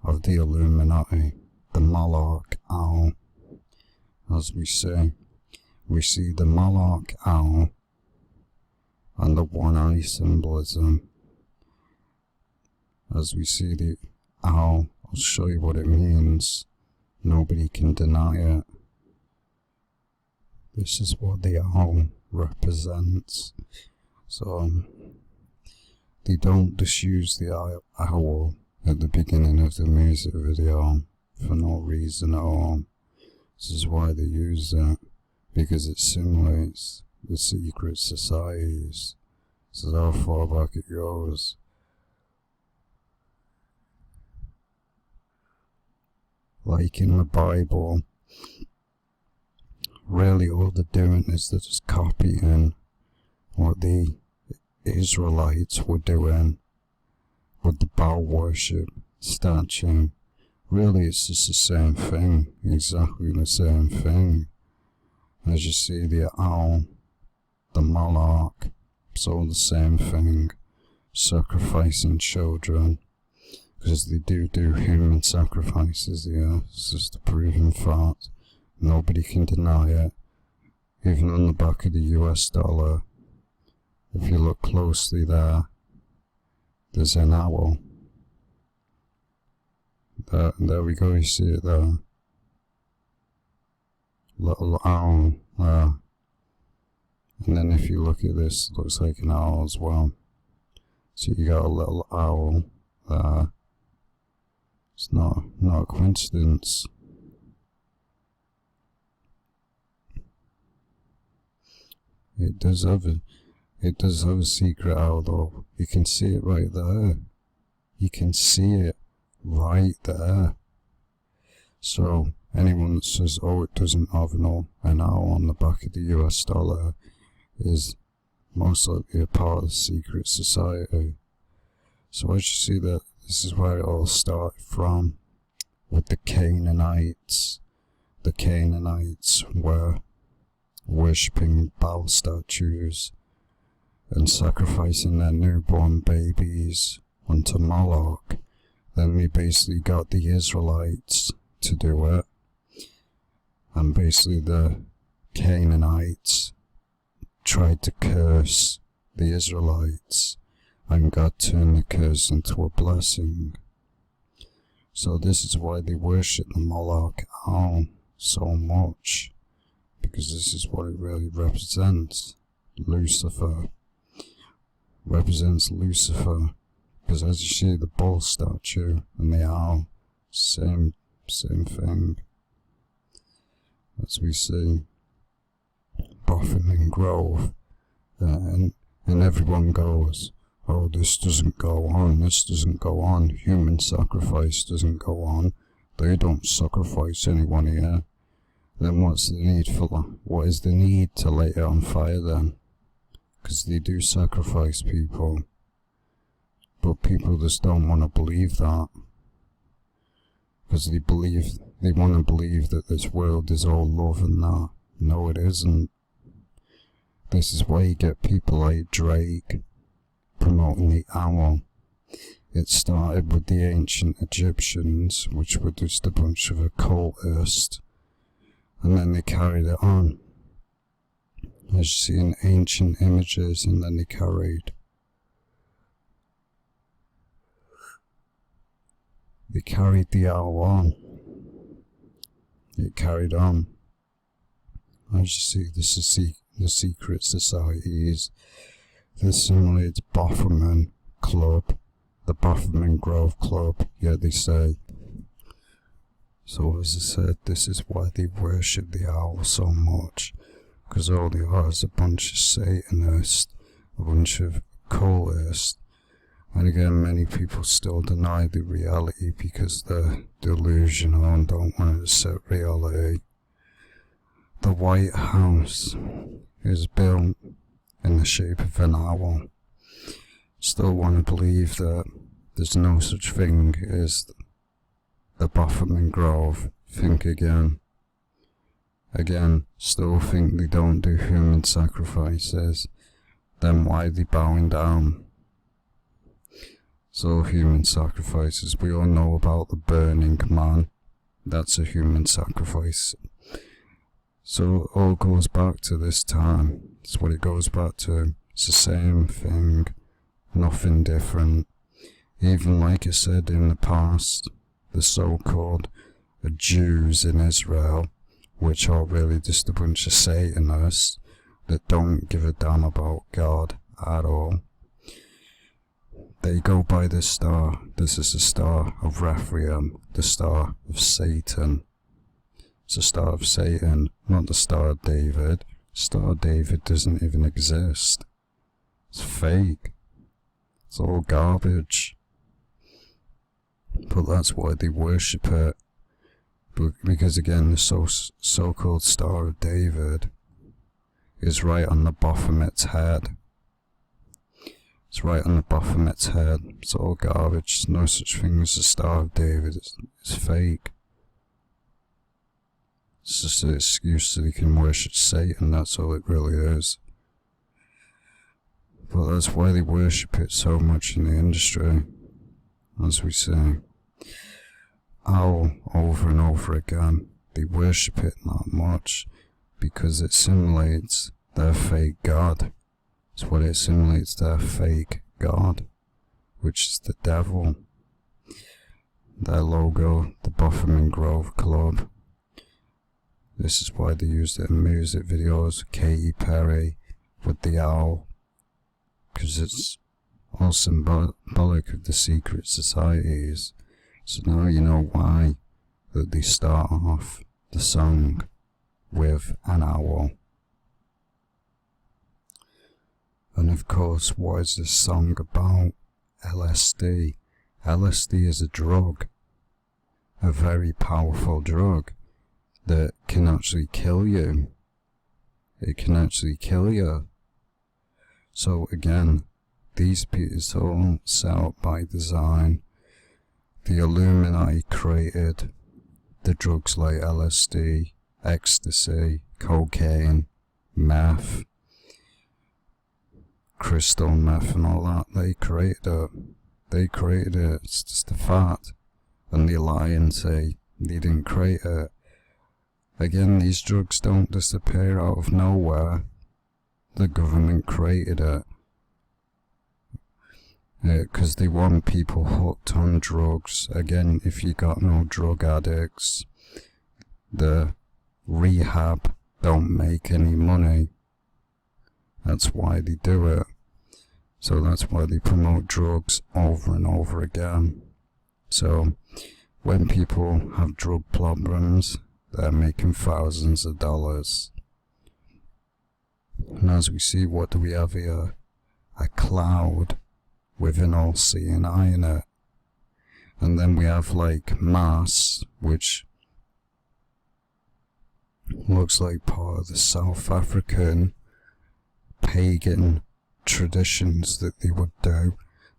of the Illuminati, the Moloch owl. As we see the Moloch owl and the one-eye symbolism. As we see the owl, I'll show you what it means. Nobody can deny it. This is what the owl represents. So, they don't just use the owl at the beginning of the music video for no reason at all. This is why they use it, because it simulates the secret societies. This is how far back it goes. Like in the Bible, really all they're doing is they're just copying what the Israelites were doing with the Baal worship statue. Really, it's just the same thing, exactly the same thing. As you see, the owl, the Moloch, it's all the same thing. Sacrificing children, because they do human sacrifices, yeah, it's just a proven fact. Nobody can deny it. Even on the back of the US dollar, if you look closely there's an owl. There we go, you see it there. Little owl there. And then if you look at this, it looks like an owl as well. So you got a little owl there. It's not a coincidence. It does have a secret owl though. You can see it right there. You can see it right there. So anyone that says, oh, it doesn't have an owl on the back of the US dollar is most likely a part of the secret society. So as you see that, this is where it all started from, with the Canaanites. The Canaanites were worshipping Baal statues and sacrificing their newborn babies unto Moloch. Then we basically got the Israelites to do it, and basically the Canaanites tried to curse the Israelites, and God turned the curse into a blessing. So this is why they worship the Moloch owl so much, because this is what it really represents. Lucifer represents Lucifer, because as you see, the bull statue and the owl, same thing. As we see, Boffin Grove, and everyone goes, oh, this doesn't go on, human sacrifice doesn't go on, they don't sacrifice anyone here. Then what is the need to light it on fire then? Because they do sacrifice people, but people just don't want to believe that, because they want to believe that this world is all love and that. No, it isn't. This is why you get people like Drake promoting the owl. It started with the ancient Egyptians, which were just a bunch of occultists, and then they carried it on, as you see in ancient images, and then they carried the owl on. It carried on. As you see, this is the secret societies. This simulates Bofferman Club, the Bofferman Grove Club, yeah, they say. So as I said, this is why they worship the owl so much, because all they are is a bunch of Satanists, a bunch of occultists. And again, many people still deny the reality because they're delusional and don't want to accept reality. The White House is built in the shape of an owl. Still want to believe that there's no such thing as the Bofferman Grove. Think again. Again, still think they don't do human sacrifices. Then why are they bowing down? So human sacrifices, we all know about the burning man. That's a human sacrifice. So it all goes back to this time. It's what it goes back to. It's the same thing, nothing different. Even like I said in the past, the so-called Jews in Israel, which are really just a bunch of Satanists that don't give a damn about God at all. They go by this star. This is the star of Rephaim, the star of Satan. It's the star of Satan, not the star of David. Star of David doesn't even exist. It's fake. It's all garbage. But that's why they worship it. Because again, the so-called Star of David is right on the Baphomet's head. It's right on the Baphomet's head. It's all garbage. There's no such thing as the Star of David. It's fake. It's just an excuse so they can worship Satan. That's all it really is. But that's why they worship it so much in the industry, as we say. Over and over again, they worship it that much because it simulates their fake god. It's what it simulates, their fake god, which is the devil. Their logo, the Baphomet Grove Club. This is why they used it in music videos, Katy Perry with the owl, because it's all symbolic of the secret societies. So now you know why that they start off the song with an owl. And of course, what is this song about? LSD. LSD is a drug, a very powerful drug that can actually kill you. It can actually kill you. So again, these pieces are all set up by design. The Illuminati created the drugs like LSD, ecstasy, cocaine, meth, crystal meth and all that. They created it. They created it. It's just a fact. And they lie and say they didn't create it. Again, these drugs don't disappear out of nowhere. The government created it. Because they want people hooked on drugs. Again, if you got no drug addicts, the rehab don't make any money. That's why they do it. So that's why they promote drugs over and over again. So when people have drug problems, they're making thousands of dollars. And as we see, what do we have here? A cloud with an all-seeing eye in it. And then we have like Mars, which looks like part of the South African pagan traditions that they would do.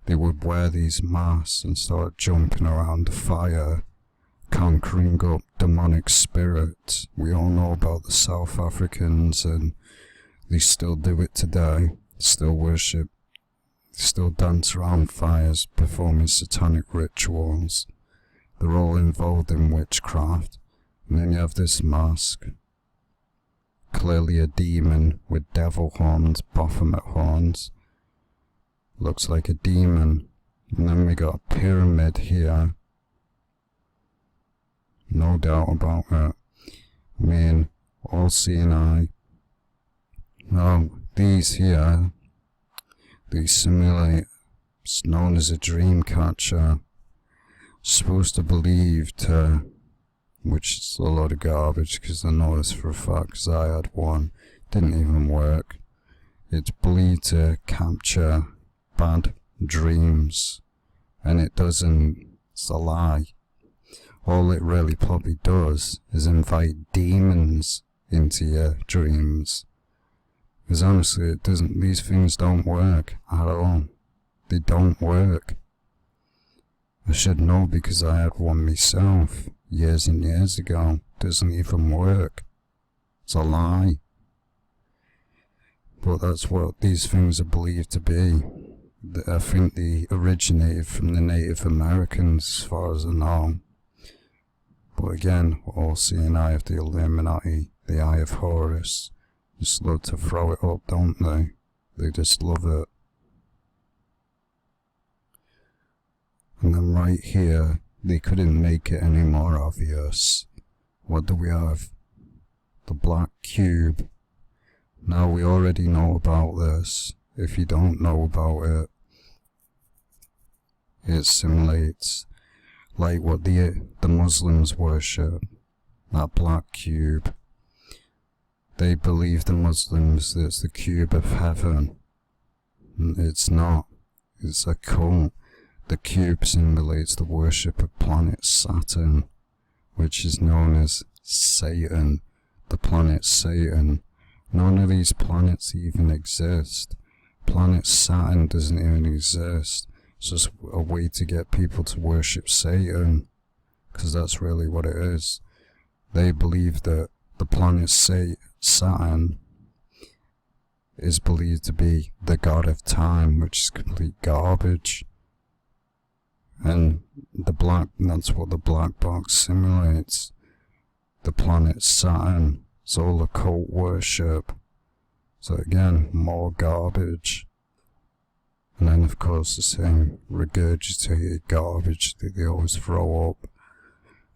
They would wear these masks and start jumping around the fire, conjuring up demonic spirits. We all know about the South Africans, and they still do it today. Still worship, still dance around fires, performing satanic rituals. They're all involved in witchcraft. And then you have this mask, clearly a demon with devil horns, Baphomet horns. Looks like a demon. And then we got a pyramid here. No doubt about it. I mean, all-seeing eye. Now, these here, these simulate, it's known as a dream catcher. Supposed to believe to, which is a lot of garbage, because I know this for a fact, because I had one. Didn't even work. It's believed to capture bad dreams, and it doesn't. It's a lie. All it really probably does is invite demons into your dreams. Because honestly, it doesn't. These things don't work at all. They don't work. I should know because I had one myself years and years ago. Doesn't even work. It's a lie. But that's what these things are believed to be. I think they originated from the Native Americans, as far as I know. But again, we're all seeing Eye of the Illuminati, the Eye of Horus. Just love to throw it up, don't they? They just love it. And then right here, they couldn't make it any more obvious. What do we have? The black cube. Now we already know about this. If you don't know about it, it simulates like what the Muslims worship, that black cube. They believe, the Muslims, that it's the cube of heaven. It's not. It's a cult. The cube simulates the worship of planet Saturn, which is known as Satan, the planet Satan. None of these planets even exist. Planet Saturn doesn't even exist. It's just a way to get people to worship Satan, because that's really what it is. They believe that the planet Saturn is believed to be the god of time, which is complete garbage. And that's what the black box simulates. The planet Saturn. It's all occult worship. So again, more garbage. And then of course the same regurgitated garbage that they always throw up.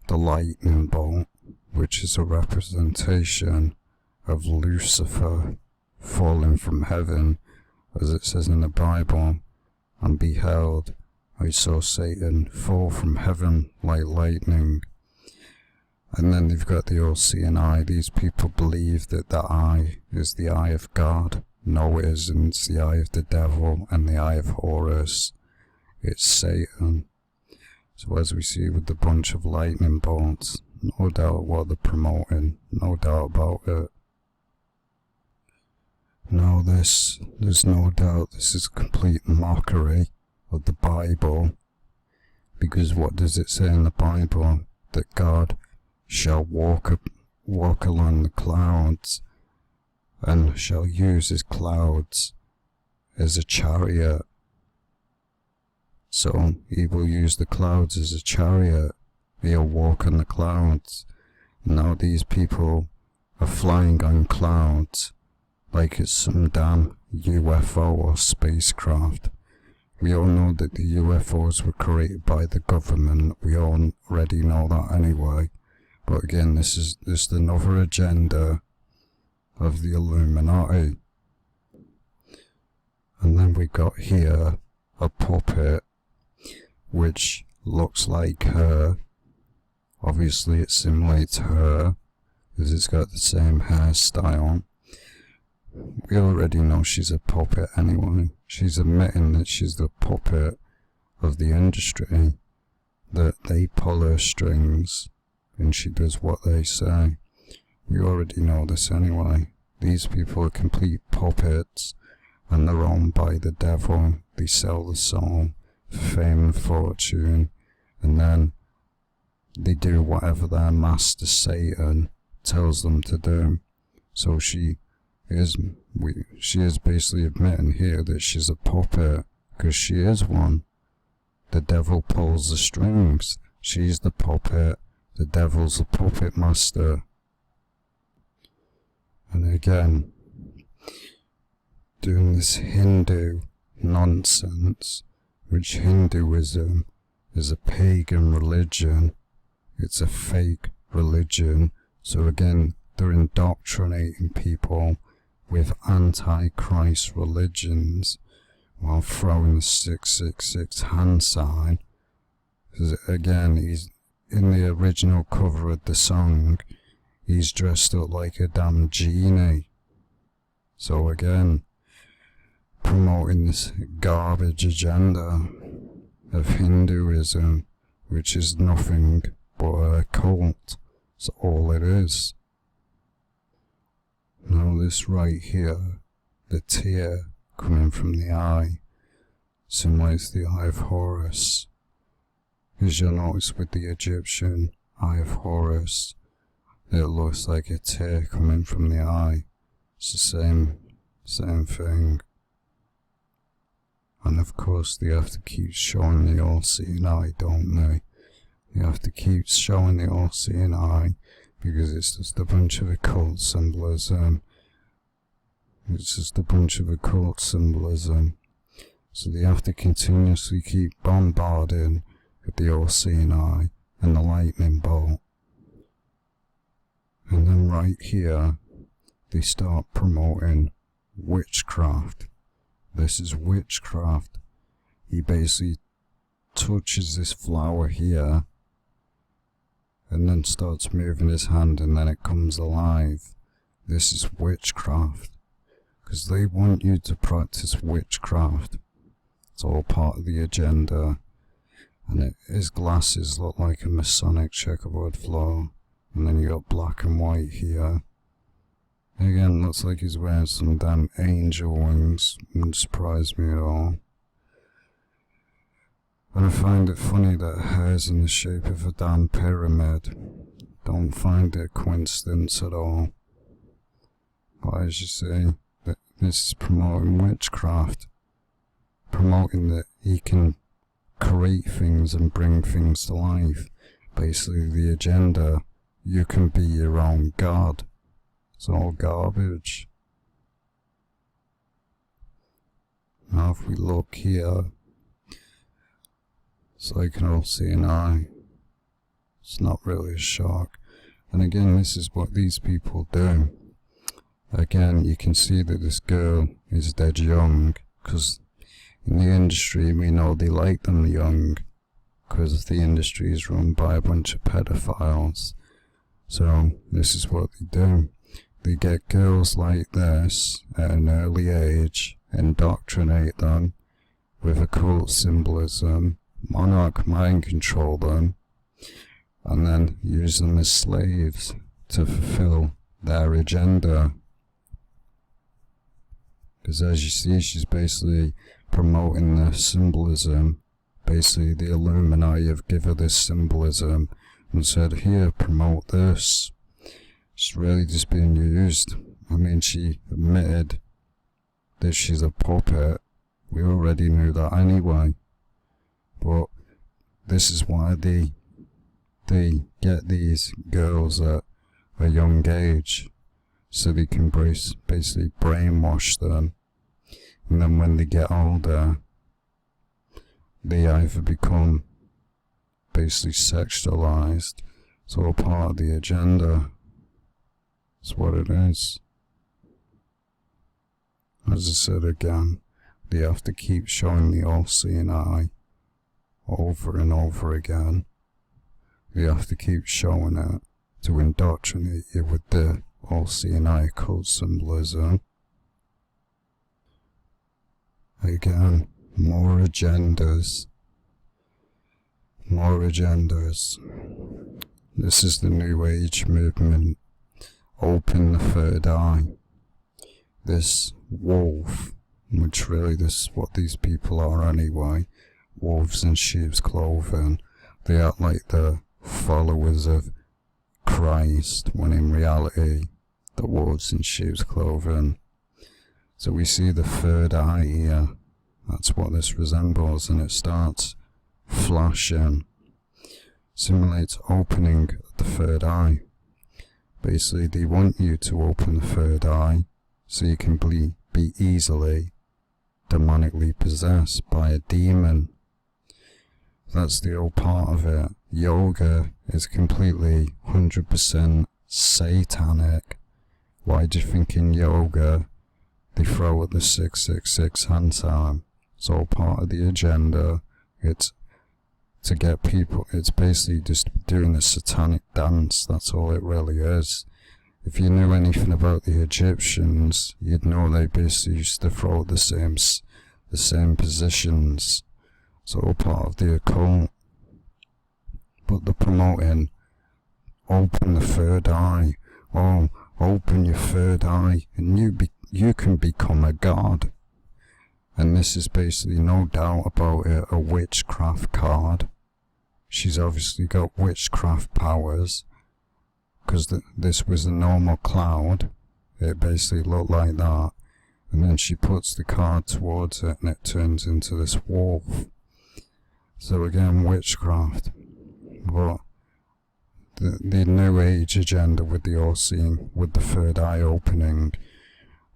The lightning bolt, which is a representation of Lucifer falling from heaven, as it says in the Bible, and beheld, I saw Satan fall from heaven like lightning. And then they've got the all-seeing eye. These people believe that the eye is the eye of God. No, it isn't. It's the eye of the devil and the eye of Horus. It's Satan. So as we see with the bunch of lightning bolts, no doubt what they're promoting. No doubt about it. No, there's no doubt this is a complete mockery of the Bible. Because what does it say in the Bible? That God shall walk along the clouds, and shall use his clouds as a chariot. So he will use the clouds as a chariot. He'll walk on the clouds. Now these people are flying on clouds like it's some damn UFO or spacecraft. We all know that the UFOs were created by the government. We all already know that anyway. But again, this is another agenda of the Illuminati. And then we got here a puppet which looks like her. Obviously it simulates her because it's got the same hairstyle. We already know she's a puppet anyway. She's admitting that she's the puppet of the industry, that they pull her strings and she does what they say. We already know this anyway. These people are complete puppets, and they're owned by the devil. They sell the soul for fame and fortune, and then they do whatever their master Satan tells them to do. So she is basically admitting here that she's a puppet, because she is one. The devil pulls the strings. She's the puppet. The devil's the puppet master. And again, doing this Hindu nonsense, which Hinduism is a pagan religion. It's a fake religion. So again, they're indoctrinating people with anti-Christ religions while throwing the 666 hand sign. Because again, he's in the original cover of the song, he's dressed up like a damn genie. So again, promoting this garbage agenda of Hinduism, which is nothing but a cult. That's all it is. Now this right here, the tear coming from the eye, simulates the eye of Horus. As you'll notice with the Egyptian eye of Horus, it looks like a tear coming from the eye. It's the same thing. And of course they have to keep showing the all-seeing eye, don't they? They have to keep showing the all-seeing eye, because it's just a bunch of occult symbolism. It's just a bunch of occult symbolism. So they have to continuously keep bombarding with the all-seeing eye and the lightning bolt. And then right here, they start promoting witchcraft. This is witchcraft. He basically touches this flower here, and then starts moving his hand, and then it comes alive. This is witchcraft. Because they want you to practice witchcraft. It's all part of the agenda. And his glasses look like a Masonic checkerboard floor. And then you got black and white here. Again, looks like he's wearing some damn angel wings. Wouldn't surprise me at all. And I find it funny that hair's in the shape of a damn pyramid. Don't find it a coincidence at all. But as you see, this is promoting witchcraft. Promoting that he can create things and bring things to life. Basically the agenda, you can be your own god. It's all garbage. Now if we look here, it's like an all-seeing eye. It's not really a shark. And again, this is what these people do. Again, you can see that this girl is dead young, because in the industry we know they like them young, because the industry is run by a bunch of pedophiles. So this is what they do. They get girls like this at an early age, indoctrinate them with occult symbolism, monarch mind control them, and then use them as slaves to fulfill their agenda. Because as you see, she's basically promoting the symbolism. Basically the Illuminati have given her this symbolism and said, here, promote this. She's really just being used. I mean, she admitted that she's a puppet. We already knew that anyway. But this is why they get these girls at a young age, so they can basically brainwash them. And then when they get older, they either become basically sexualized. It's all part of the agenda. It's what it is. As I said again, they have to keep showing the all-seeing eye over and over again. They have to keep showing it to indoctrinate you with the all-seeing eye occult symbolism. Again, more agendas. More agendas. This is the New Age movement. Open the third eye. This wolf, which really this is what these people are anyway, wolves in sheep's clothing. They act like the followers of Christ, when in reality, the wolves in sheep's clothing. So we see the third eye here. That's what this resembles, and it starts flashing. Simulates opening the third eye. Basically, they want you to open the third eye so you can be easily demonically possessed by a demon. That's the whole part of it. Yoga is completely 100% satanic. Why do you think in yoga they throw at the 666 hand sign? It's all part of the agenda. It's to get people, it's basically just doing a satanic dance. That's all it really is. If you knew anything about the Egyptians, you'd know they basically used to throw the same positions. It's all part of the occult. But they're promoting, open the third eye. Oh, open your third eye, and you can become a god. And this is basically, no doubt about it, a witchcraft card. She's obviously got witchcraft powers, because this was a normal cloud. It basically looked like that. and then she puts the card towards it and it turns into this wolf. So again, witchcraft. But the New Age agenda with the all-seeing, with the third eye opening,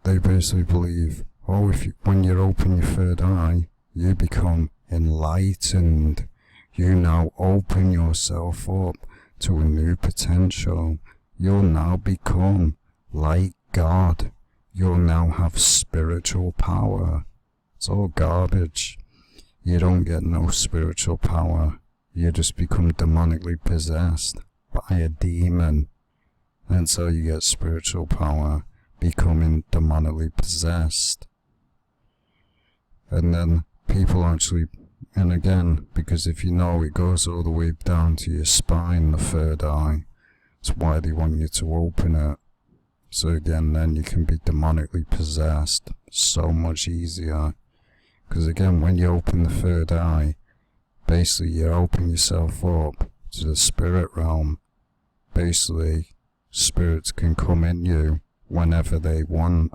they basically believe, oh, when you open your third eye, you become enlightened. You now open yourself up to a new potential. You'll now become like God. You'll now have spiritual power. It's all garbage. You don't get no spiritual power. You just become demonically possessed by a demon. That's how you get spiritual power, becoming demonically possessed. And then people actually, and again, because if you know, it goes all the way down to your spine, the third eye. That's why they want you to open it. So again, then you can be demonically possessed so much easier. Because again, when you open the third eye, basically you open yourself up to the spirit realm. Basically, spirits can come in you whenever they want,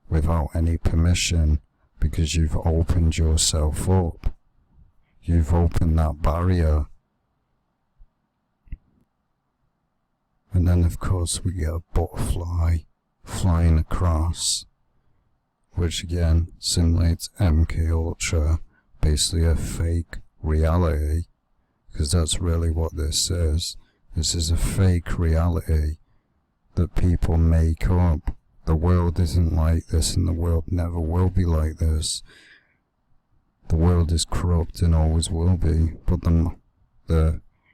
without any permission, because you've opened yourself up. You've opened that barrier. And then of course we get a butterfly flying across, which again simulates MKUltra, basically a fake reality, because that's really what this is. This is a fake reality that people make up. The world isn't like this, and the world never will be like this. The world is corrupt and always will be, but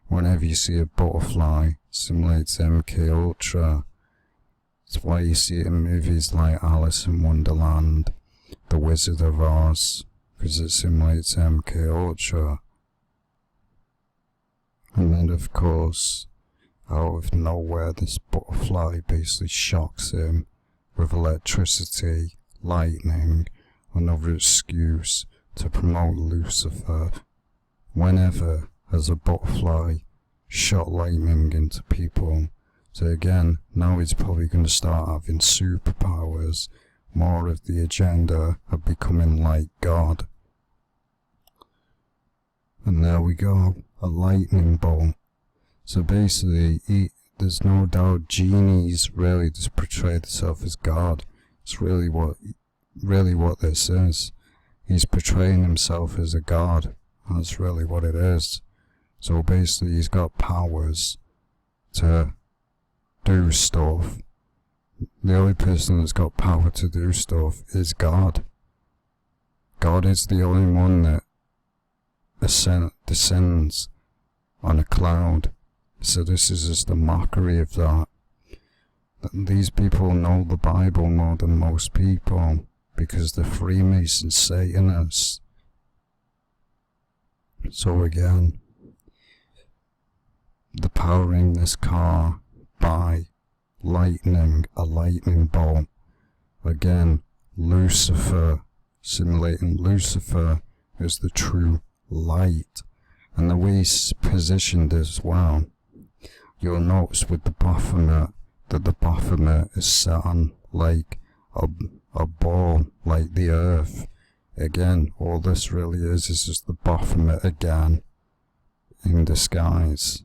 whenever you see a butterfly, simulates MKUltra. It's why you see it in movies like Alice in Wonderland, The Wizard of Oz, because it simulates MKUltra. And then of course, out of nowhere, this butterfly basically shocks him with electricity, lightning, another excuse to promote Lucifer. Whenever has a butterfly shot lightning into people? So again, now he's probably going to start having superpowers, more of the agenda of becoming like God. And there we go, a lightning bolt. So basically, there's no doubt genies really just portray themselves as God. It's really what this is. He's portraying himself as a god. That's really what it is. So basically, he's got powers to do stuff. The only person that's got power to do stuff is God. God is the only one that descends on a cloud. So this is just a mockery of that. These people know the Bible more than most people, because they're Freemasons, Satanists. So again, the powering this car by lightning, a lightning bolt. Again, Lucifer, simulating Lucifer as the true light. And the way he's positioned as well, you'll notice with the Baphomet that the Baphomet is set on like a ball, like the earth. Again, all this really is just the Baphomet again, in disguise,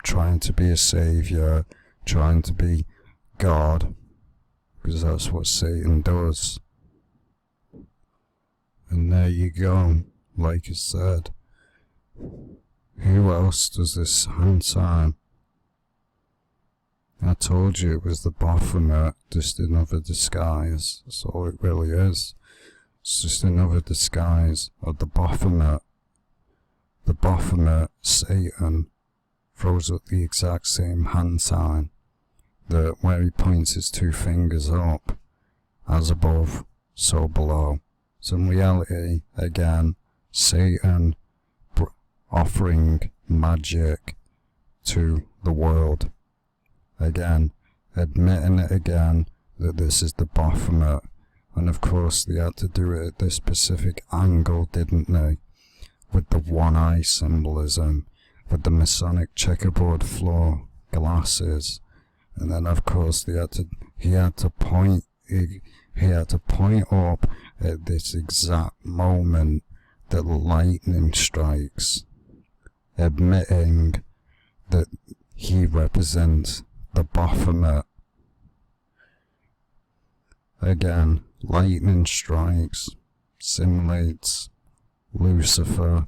trying to be a savior, trying to be God, because that's what Satan does. And there you go, like I said. Who else does this hand sign? I told you it was the Baphomet, just another disguise. That's all it really is. It's just another disguise of the Baphomet. The Baphomet, Satan, throws up the exact same hand sign, that where he points his two fingers up, as above, so below. So in reality, again, Satan offering magic to the world. Again, admitting it again, that this is the Baphomet. And of course they had to do it at this specific angle, didn't they? With the one eye symbolism, with the Masonic checkerboard floor glasses. And then of course he had to point He had to point up at this exact moment that lightning strikes, admitting that he represents the Baphomet. Again, lightning strikes, simulates Lucifer,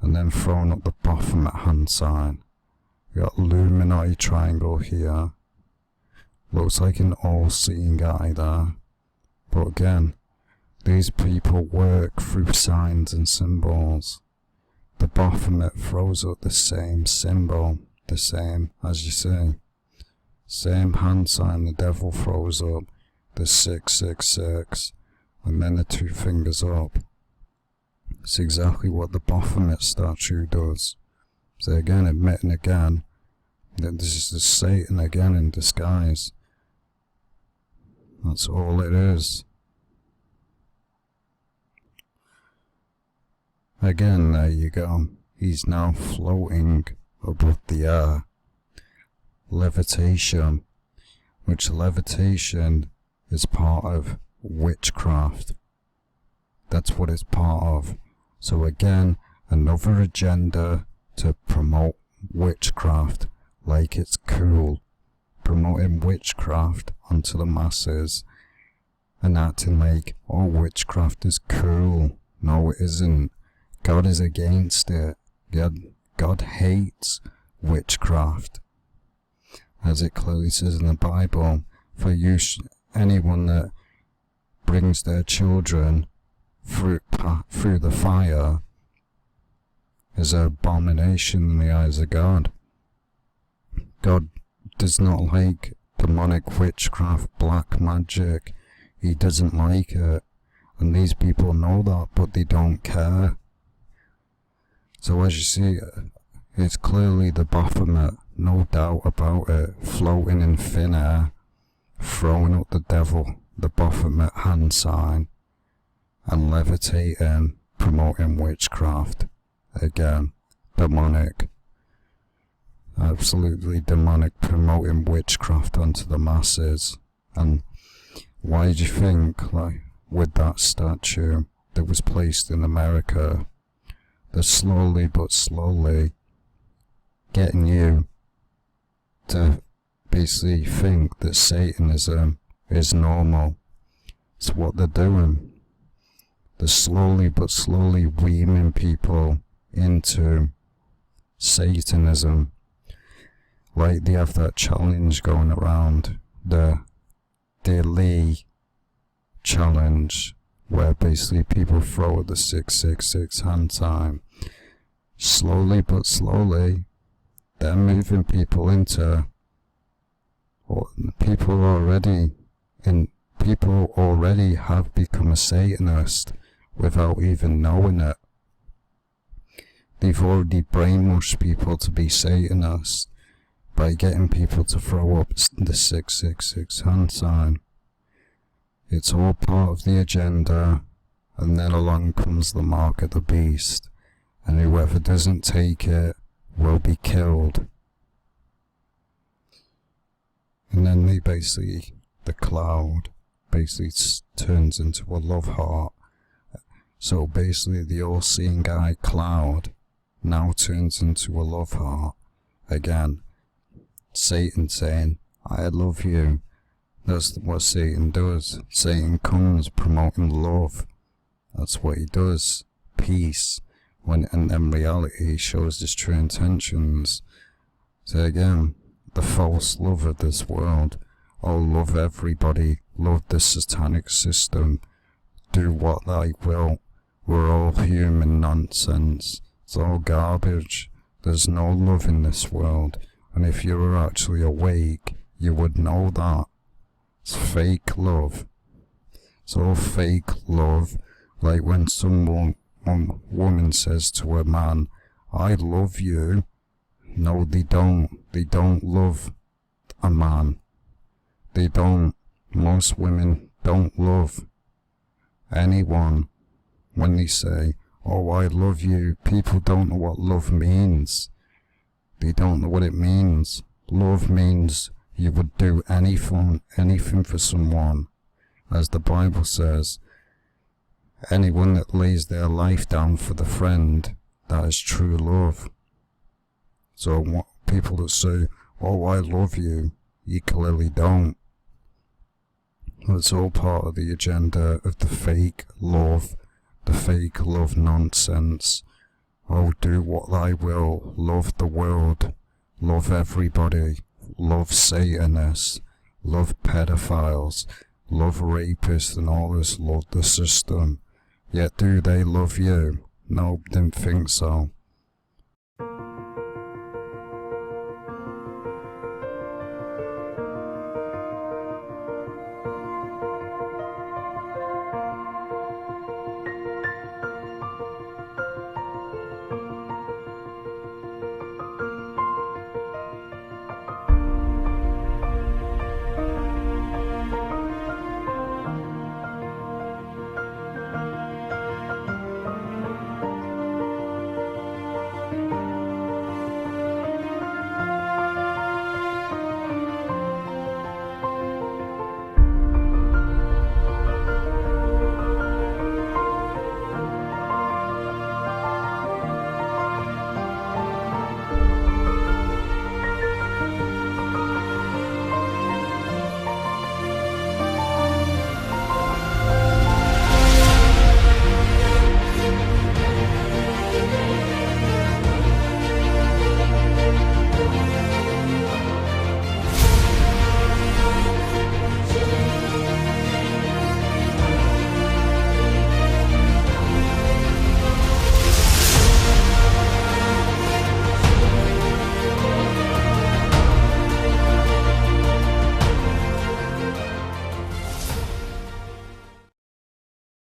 and then throwing up the Baphomet hand sign. We got Illuminati triangle here. Looks like an all-seeing eye there. But again, these people work through signs and symbols. The Baphomet throws up the same symbol, the same, as you see. Same hand sign the devil throws up, the 666, and then the two fingers up. It's exactly what the Baphomet statue does. So again, admitting again that this is the Satan again in disguise. That's all it is. Again, there you go. He's now floating above the air. Levitation, which levitation is part of witchcraft. That's what it's part of. So again, another agenda to promote witchcraft like it's cool. Promoting witchcraft onto the masses and acting like, oh, witchcraft is cool. No, it isn't. God is against it. God hates witchcraft. As it clearly says in the Bible, for anyone that brings their children through the fire is an abomination in the eyes of God. God does not like demonic witchcraft, black magic. He doesn't like it. And these people know that, but they don't care. So as you see, it's clearly the Baphomet, no doubt about it, floating in thin air, throwing up the devil, the Baphomet hand sign, and levitating, promoting witchcraft. Again, demonic. Absolutely demonic, promoting witchcraft onto the masses. And why do you think, like, with that statue that was placed in America, they're slowly but slowly getting you to basically think that Satanism is normal? It's what they're doing. They're slowly but slowly weaning people into Satanism. Like they have that challenge going around, the daily challenge, where basically people throw at the 666 hand sign. Slowly but slowly, they're moving people into, or people already have become a Satanist without even knowing it. They've already brainwashed people to be Satanists by getting people to throw up the 666 hand sign. It's all part of the agenda, and then along comes the mark of the beast, and whoever doesn't take it will be killed. And then the cloud basically turns into a love heart. So basically the all-seeing eye cloud now turns into a love heart. Again, Satan saying, I love you. That's what Satan does. Satan comes promoting love. That's what he does. Peace. And in reality he shows his true intentions. So again, the false love of this world. Oh, love everybody. Love the satanic system. Do what they will. We're all human nonsense. It's all garbage. There's no love in this world. And if you were actually awake, you would know that. It's fake love. It's all fake love. Like when one woman says to a man, I love you. No, they don't. They don't love a man. They don't. Most women don't love anyone. When they say, oh, I love you, people don't know what love means. They don't know what it means. Love means you would do anything for someone. As the Bible says, anyone that lays their life down for the friend, that is true love. So what people that say, oh, I love you, you clearly don't. It's all part of the agenda of the fake love nonsense. Oh, do what I will, love the world, love everybody, love Satanists, love pedophiles, love rapists and all this, love the system. Yet do they love you? No, didn't think so.